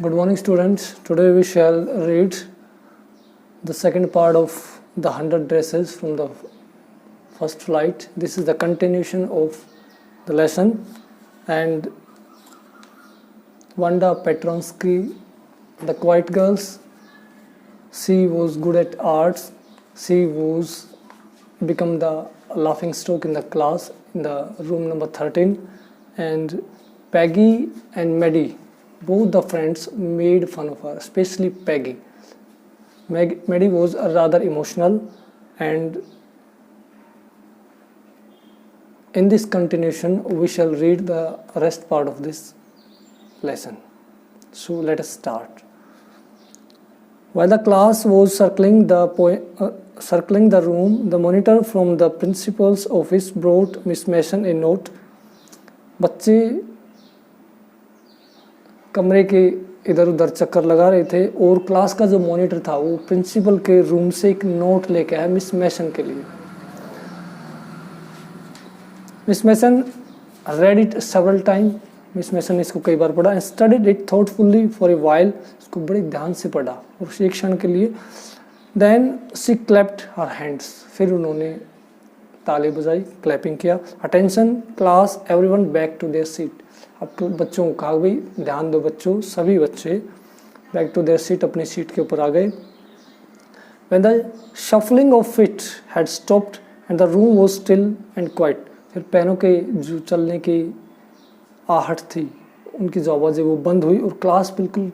Good morning, students. Today we shall read the second part of the 100 dresses from the first flight. This is the continuation of the lesson, and Wanda Petronsky, the quiet girls, she was good at arts. She was become the laughing stock in the class in the room number 13, and Peggy and Maddie, both the friends, made fun of her, especially Peggy. Maddie was rather emotional, and in this continuation we shall read the rest part of this lesson. So let us start. While the class was circling the room, the monitor from the principal's office brought Miss Mason a note. बच्चे कमरे के इधर उधर चक्कर लगा रहे थे और क्लास का जो मॉनिटर था वो प्रिंसिपल के रूम से एक नोट लेके आया मिस मैसन के लिए. Miss Mason read it several times. Miss Mason ने इसको कई बार पढ़ा and studied it thoughtfully for a while. इसको बड़े ध्यान से पढ़ा और एक क्षण के लिए. Then she clapped her hands. फिर उन्होंने ताली बजाई, क्लैपिंग किया. Attention class, everyone back to their seat. अब तो बच्चों को कहा भाई ध्यान दो बच्चों, सभी बच्चे बैक टू देयर सीट, अपनी सीट के ऊपर आ गए. When the shuffling of feet had stopped and the room was still and quiet. फिर पैरों के जो चलने की आहट थी, उनकी जो आवाज़ है वो बंद हुई और क्लास बिल्कुल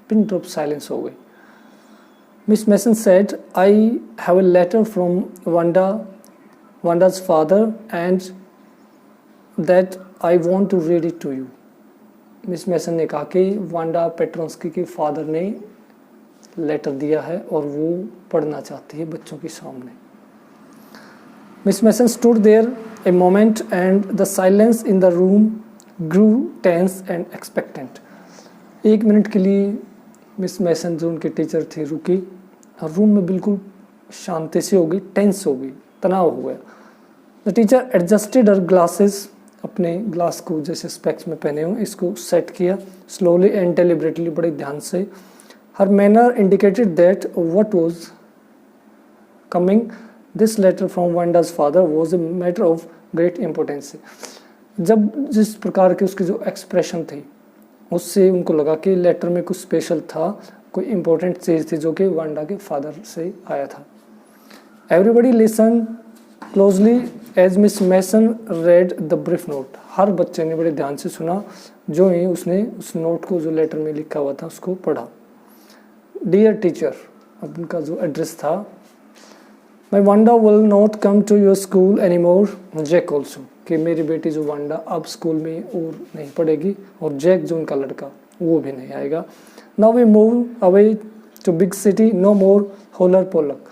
पिन ड्रॉप साइलेंस हो गई. Miss Mason said, I have a letter from Wanda's father and that I want to read it to you. Miss Mason ने कहा कि वांडा पेट्रोंस्की के फादर ने लेटर दिया है और वो पढ़ना चाहती है बच्चों के सामने. Miss Mason stood there a moment and the silence in the room grew tense and expectant. 1 minute के लिए मिस मैसन जो उनके टीचर थे रुकी और रूम में बिल्कुल शांति से हो गई, टेंस हो गई, तनाव हो गया. The teacher adjusted her glasses, अपने ग्लास को जैसे स्पेक्स में पहने हुए इसको सेट किया, स्लोली एंड डेलिबरेटली, बड़े ध्यान से. Her manner indicated that what was coming. This letter from Wanda's father was a matter of great importance. जब जिस प्रकार के उसकी जो एक्सप्रेशन थी उससे उनको लगा कि लेटर में कुछ स्पेशल था, कोई इम्पोर्टेंट चीज़ थी जो कि वांडा के फादर से आया था. Everybody listen closely as Miss Mason read the brief note. हर बच्चे ने बड़े ध्यान से सुना जो ही उसने उस नोट को जो लेटर में लिखा हुआ था उसको पढ़ा. डियर टीचर, अब उनका जो एड्रेस था. My Wanda will not come to your school any more, Jack also, कि मेरी बेटी जो वांडा अब स्कूल में और नहीं पढ़ेगी, और जैक जो उनका लड़का वो भी नहीं आएगा. Now we move away to big city, no more Holler Pollock.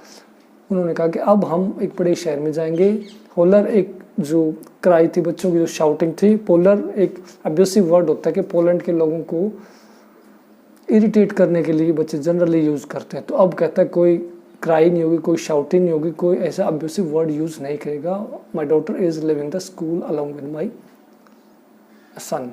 उन्होंने कहा कि अब हम एक बड़े शहर में जाएंगे. होलर एक जो क्राई थी, बच्चों की जो शाउटिंग थी. पोलर एक अब्यूसिव वर्ड होता है कि पोलैंड के लोगों को इरिटेट करने के लिए बच्चे जनरली यूज़ करते हैं. तो अब कहता है कोई क्राई नहीं होगी, कोई शाउटिंग नहीं होगी, कोई ऐसा अब्यूसिव वर्ड यूज़ नहीं करेगा. My daughter is living the school along with my son.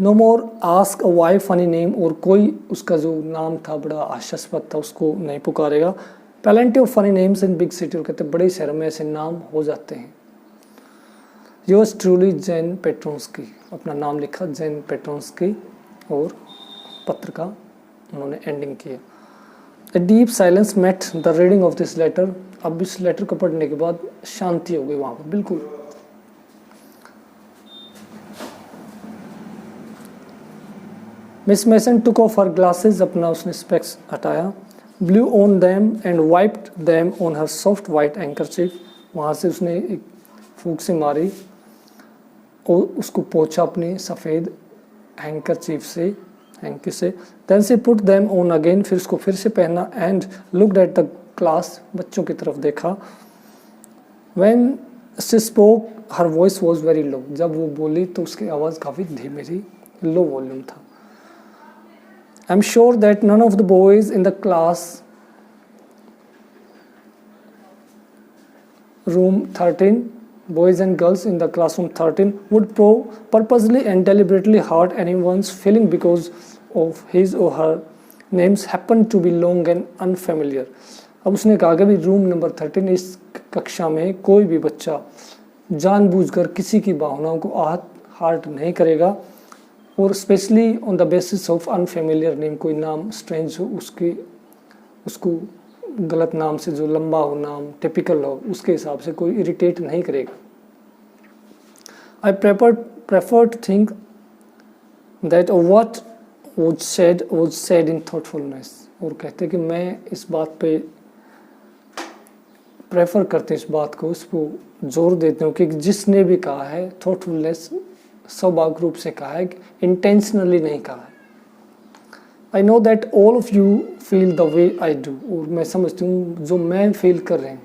No more ask a why funny name, और कोई उसका जो नाम था बड़ा हास्यास्पद था उसको नहीं पुकारेगा. Plenty of funny names in big city, और कहते बड़े शहरों में ऐसे नाम हो जाते हैं. योर्स ट्रूली जेन पेट्रोंस्की, अपना नाम लिखा जेन पेट्रोंस्की और पत्र का उन्होंने एंडिंग किया. A deep silence met the reading of this letter. अब इस लेटर को पढ़ने के बाद शांति हो गई वहाँ पर बिल्कुल. Miss Mason took off her glasses, अपना उसने स्पेक्स हटाया. Blew on them and wiped them on her soft white handkerchief. वहाँ से उसने एक फूंक से मारी और उसको पोंछा अपनी सफ़ेद हैंकरचीफ से, हैंकी से. Then she put them on again, फिर उसको फिर से पहना. And looked at the class, बच्चों की तरफ देखा. When she spoke, her voice was very low. जब वो बोली तो उसकी आवाज़ काफ़ी धीमी थी, लो वॉल्यूम था. I'm sure that none of the boys in the class room 13 boys and girls in the classroom 13 would purposely and deliberately hurt anyone's feeling because of his or her names happen to be long and unfamiliar. अब उसने कहा कि भी room number 13 इस कक्षा में कोई भी बच्चा जानबूझकर किसी की भावनाओं को हर्ट नहीं करेगा, और specially on the basis of unfamiliar name, कोई नाम स्ट्रेंज हो उसको गलत नाम से, जो लंबा हो नाम, टिपिकल हो, उसके हिसाब से कोई इरिटेट नहीं करेगा. I prefer to think that what was said in thoughtfulness. और कहते कि मैं इस बात पे प्रेफर करते हैं, इस बात को, इसको जोर देते हूँ कि जिसने भी कहा है थॉटफुलनेस स्वाभाविक रूप से कहा है, इंटेंशनली नहीं कहा है. I know that all of you feel the way I do. और मैं समझती हूँ जो मैं फील कर रहे हैं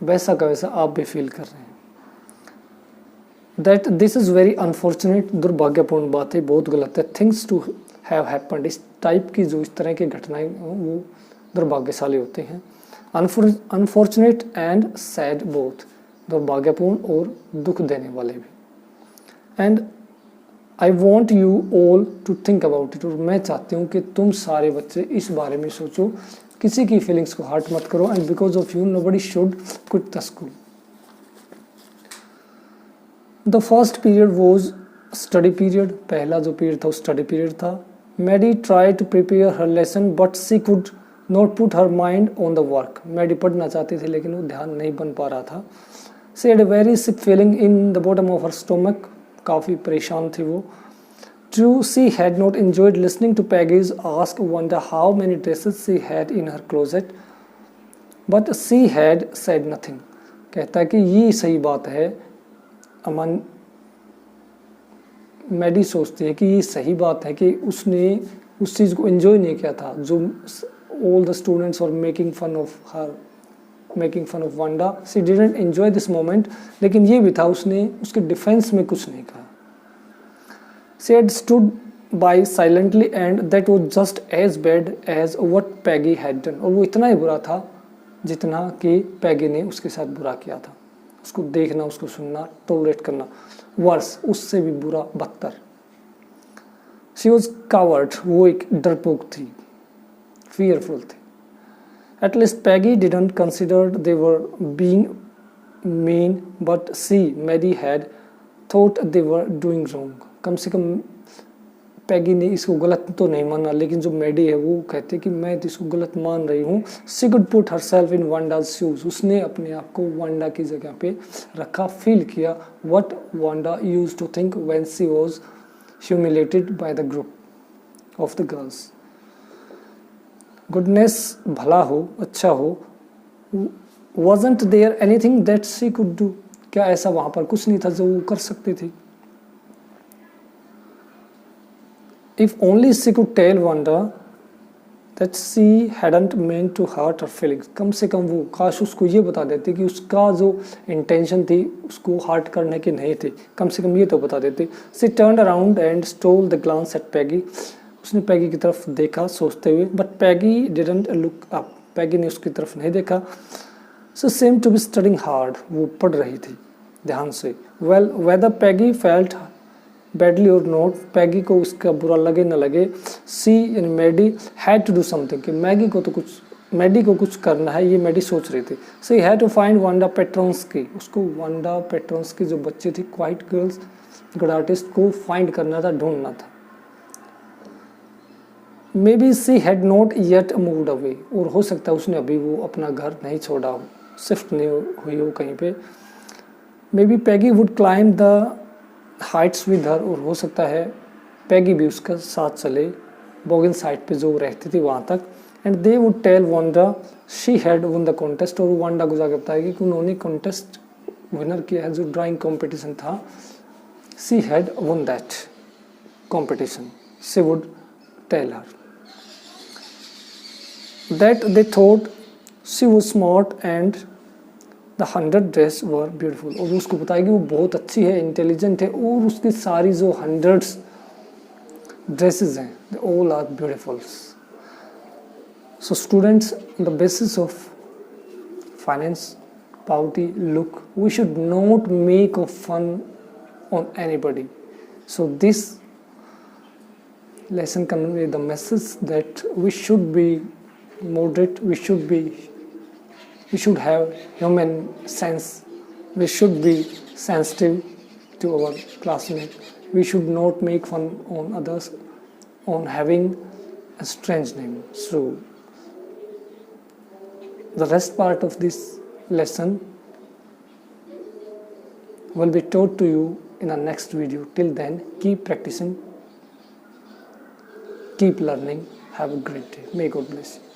वैसा का वैसा आप भी फील कर रहे हैं. That this is very unfortunate. दुर्भाग्यपूर्ण बात है, बहुत गलत है. Things to have happened. इस टाइप की जो इस तरह की घटनाएं वो दुर्भाग्यशाली होते हैं. Unfortunate and sad both. दुर्भाग्यपूर्ण और दुख देने वाले भी. And I want you all to think about it. और मैं चाहती हूँ कि तुम सारे बच्चे इस बारे में सोचो, किसी की फीलिंग्स को हर्ट मत करो. And because of you nobody should quit the school. The first period was study period. पहला जो पीरियड था वो स्टडी पीरियड था. Maddie try to prepare her lesson but she could not put her mind on the work. मैडी पढ़ना चाहती थी लेकिन वो ध्यान नहीं बन पा रहा था. She had a very sick feeling in the bottom of her stomach. काफ़ी परेशान थी वो. True, she had not enjoyed listening to Peggy's ask Wanda how many dresses she had in her closet, but she had said nothing. कहता है कि ये सही बात है. अमन मैडी सोचती है कि ये सही बात है कि उसने उस चीज़ को एंजॉय नहीं किया था जो all the students were making fun of her, making fun of Wanda. She didn't enjoy this moment. लेकिन ये भी था, उसने उसके डिफेंस में कुछ नहीं कहा. She had stood by silently and that was just as bad as what Peggy had done. और वो इतना ही बुरा था जितना कि पैगी ने उसके साथ बुरा किया था. उसको देखना, उसको सुनना, टॉलरेट करना. वर्स, उससे भी बुरा, बदतर. She was coward. वो एक डरपोक थी, fearful थी. At least Peggy didn't consider they were being mean, but she, Maddie, had thought they were doing wrong. कम से कम पैगी ने इसको गलत तो नहीं माना, लेकिन जो मैडी है वो कहते कि मैं तो इसको गलत मान रही हूँ. She could put herself in Wanda's shoes. उसने अपने आप को वांडा की जगह पे रखा, फील किया what Wanda used to think when she was humiliated by the group of the girls. Goodness, भला हो, अच्छा हो. Wasn't there anything that she could do. क्या ऐसा वहाँ पर कुछ नहीं था जो वो कर सकती थी? If only she could tell Wanda that she hadn't meant to hurt her feelings. कम से कम वो काश उसको ये बता देती कि उसका जो इंटेंशन थी उसको हर्ट करने की नहीं थी. कम से कम ये तो बता देती. She turned around and stole the glance at Peggy. उसने पैगी की तरफ देखा सोचते हुए, but Peggy didn't look up. पैगी ने उसकी तरफ नहीं देखा. She seemed to be studying hard. वो पढ़ रही थी ध्यान से. Well, whether Peggy felt badly और नोट, पैगी को उसका बुरा लगे न लगे, सी यानी Maddie had to do something, कि मैडी को कुछ करना है, ये मैडी सोच रही थी. She had to find Wanda Petronski. उसको वांडा पेट्रोन्स्की जो बच्चे थी, क्वाइट गर्ल्स, गुड आर्टिस्ट, को फाइंड करना था, ढूंढना था. Maybe she had not yet moved away. और हो सकता है उसने अभी वो अपना घर नहीं छोड़ा हो, शिफ्ट नहीं हुई हो कहीं पे. May be Peggy would climb the Heights with her. और हो सकता है पैगी भी उसका साथ चले बोगिन साइड पे जो रहती थी वहाँ तक. And they would tell Wanda she had won the contest. और वांडा को जाकर बताएगी कि उन्होंने कॉन्टेस्ट विनर किया है, जो ड्राइंग कंपटीशन था. She had won that competition. She would tell her that they thought she was smart and the 100 dress were beautiful. और उसको बताएगी वो बहुत अच्छी है, इंटेलिजेंट है, और उसकी सारी जो 100 ड्रेसेस हैं, they all are beautiful. So students, the basis of finance pouty look. We should not make fun on anybody. So this lesson conveys the message that we should be moderate, we should have human sense, we should be sensitive to our classmates, we should not make fun on others on having a strange name. So the rest part of this lesson will be taught to you in the next video. Till then, keep practicing, keep learning. Have a great day. May God bless you.